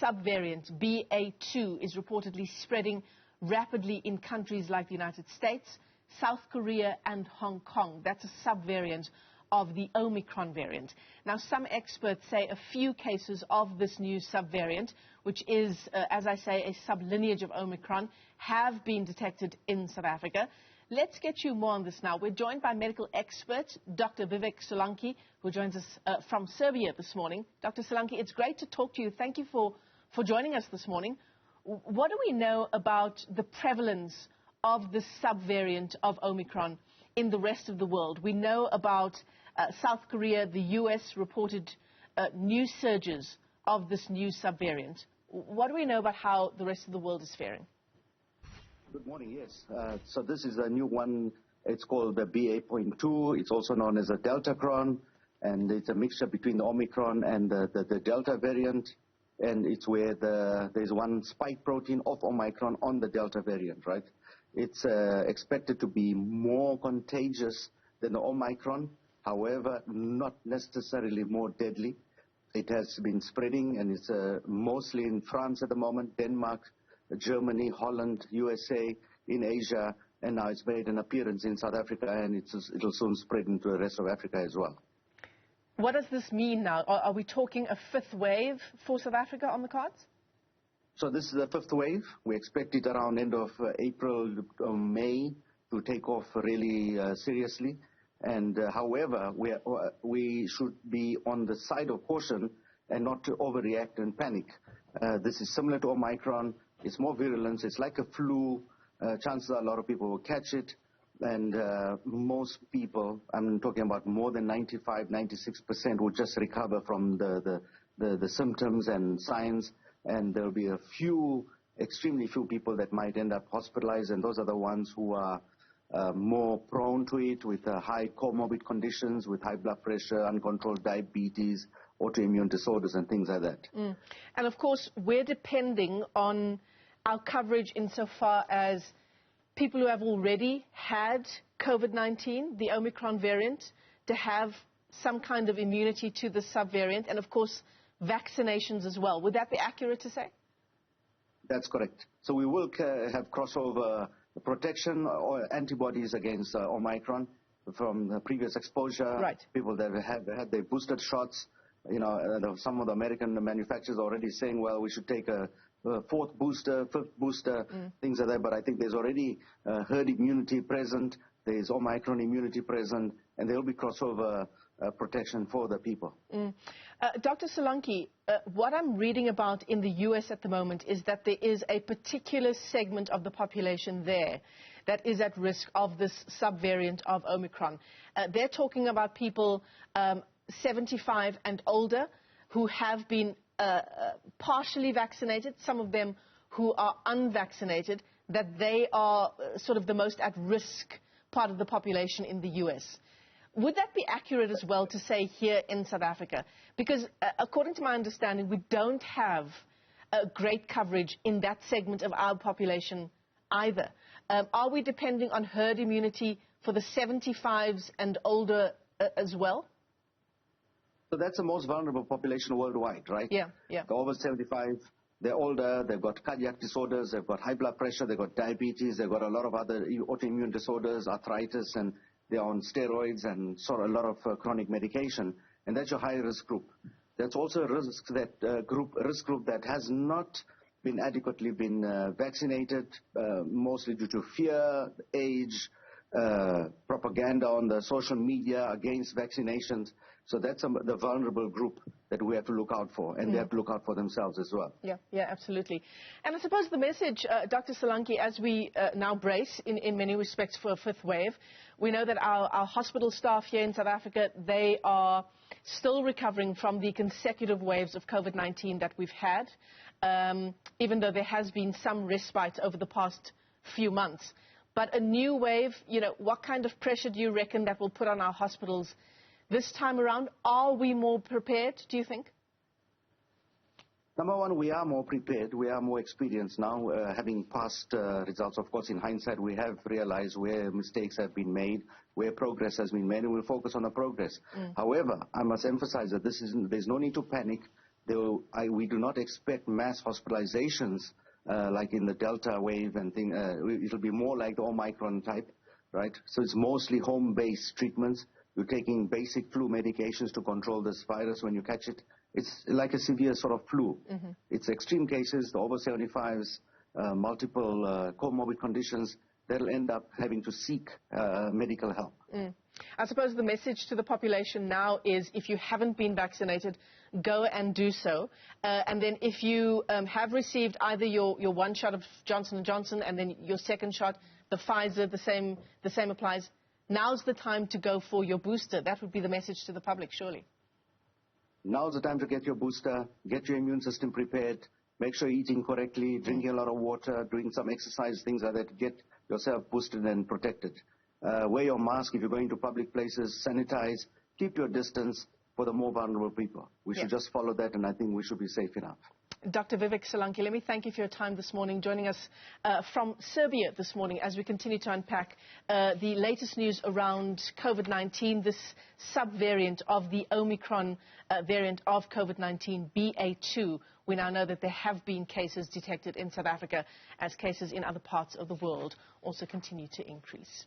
subvariant BA.2 is reportedly spreading rapidly in countries like the United States, South Korea and Hong Kong. That's a subvariant of the Omicron variant. Now, some experts say a few cases of this new subvariant, which is, as I say, a sublineage of Omicron, have been detected in South Africa. Let's get you more on this now. We're joined by medical expert Dr Vivek Solanki, who joins us from Serbia this morning. Dr. Solanki, it's great to talk to you. Thank you for joining us this morning. What do we know about the prevalence of this subvariant of Omicron in the rest of the world? We know about South Korea, the US reported new surges of this new subvariant. What do we know about how the rest of the world is faring? Good morning, yes. So this is a new one. It's called the BA.2. It's also known as a Deltacron, and it's a mixture between the Omicron and the Delta variant. And it's where there's one spike protein of Omicron on the Delta variant, right? It's expected to be more contagious than the Omicron, however, not necessarily more deadly. It has been spreading, and it's mostly in France at the moment, Denmark, Germany, Holland, USA, in Asia, and now it's made an appearance in South Africa, and it'll soon spread into the rest of Africa as well. What does this mean now? Are we talking a fifth wave for South Africa on the cards? So this is the fifth wave. We expect it around end of April or May to take off really seriously. And however, we should be on the side of caution and not to overreact and panic. This is similar to Omicron. It's more virulent. It's like a flu. Chances are a lot of people will catch it. And most people, I'm talking about more than 95, 96% will just recover from the symptoms and signs. And there will be a few, extremely few people that might end up hospitalized. And those are the ones who are more prone to it, with high comorbid conditions, with high blood pressure, uncontrolled diabetes, autoimmune disorders and things like that. And of course, we're depending on our coverage insofar as people who have already had COVID-19, the Omicron variant, to have some kind of immunity to the subvariant, and of course, vaccinations as well. Would that be accurate to say? That's correct. So we will have crossover protection or antibodies against Omicron from the previous exposure. Right. People that have had their boosted shots. You know, some of the American manufacturers are already saying, well, we should take a fourth booster, fifth booster, things like that. But I think there's already herd immunity present. There's Omicron immunity present, and there will be crossover protection for the people. Dr. Solanki, what I'm reading about in the US at the moment is that there is a particular segment of the population there that is at risk of this subvariant of Omicron. They're talking about people 75 and older who have been partially vaccinated, some of them who are unvaccinated, that they are sort of the most at risk part of the population in the US. Would that be accurate as well to say here in South Africa? Because according to my understanding, we don't have great coverage in that segment of our population either. Are we depending on herd immunity for the 75s and older as well? So that's the most vulnerable population worldwide, right? Yeah. They're over 75, they're older, they've got cardiac disorders, they've got high blood pressure, they've got diabetes, they've got a lot of other autoimmune disorders, arthritis, and they're on steroids and sort of a lot of chronic medication. And that's your high-risk group. That's also a risk group that has not been adequately vaccinated, mostly due to fear, age, propaganda on the social media against vaccinations. So that's the vulnerable group that we have to look out for, and they have to look out for themselves as well. Yeah, absolutely. And I suppose the message, Dr. Solanki, as we now brace in many respects for a fifth wave, we know that our hospital staff here in South Africa, they are still recovering from the consecutive waves of COVID-19 that we've had, even though there has been some respite over the past few months. But a new wave, what kind of pressure do you reckon that will put on our hospitals this time around? Are we more prepared, do you think? Number one, we are more prepared. We are more experienced now, having past results. Of course, in hindsight, we have realized where mistakes have been made, where progress has been made, and we'll focus on the progress. However, I must emphasize that there's no need to panic. we do not expect mass hospitalizations like in the Delta wave and thing. It'll be more like the Omicron type, right? So it's mostly home-based treatments. You're taking basic flu medications to control this virus when you catch it. It's like a severe sort of flu. It's extreme cases, the over 75s, multiple comorbid conditions, they'll end up having to seek medical help. I suppose the message to the population now is if you haven't been vaccinated, go and do so. And then if you have received either your one shot of Johnson & Johnson and then your second shot, the Pfizer, the same applies. Now's the time to go for your booster. That would be the message to the public, surely. Now's the time to get your booster, get your immune system prepared, make sure you're eating correctly, drinking a lot of water, doing some exercise, things like that to get yourself boosted and protected. Wear your mask if you're going to public places, sanitize, keep your distance for the more vulnerable people. We should just follow that, and I think we should be safe enough. Dr. Vivek Solanki, let me thank you for your time this morning, joining us from Serbia this morning as we continue to unpack the latest news around COVID-19, this subvariant of the Omicron variant of COVID-19, BA.2. We now know that there have been cases detected in South Africa as cases in other parts of the world also continue to increase.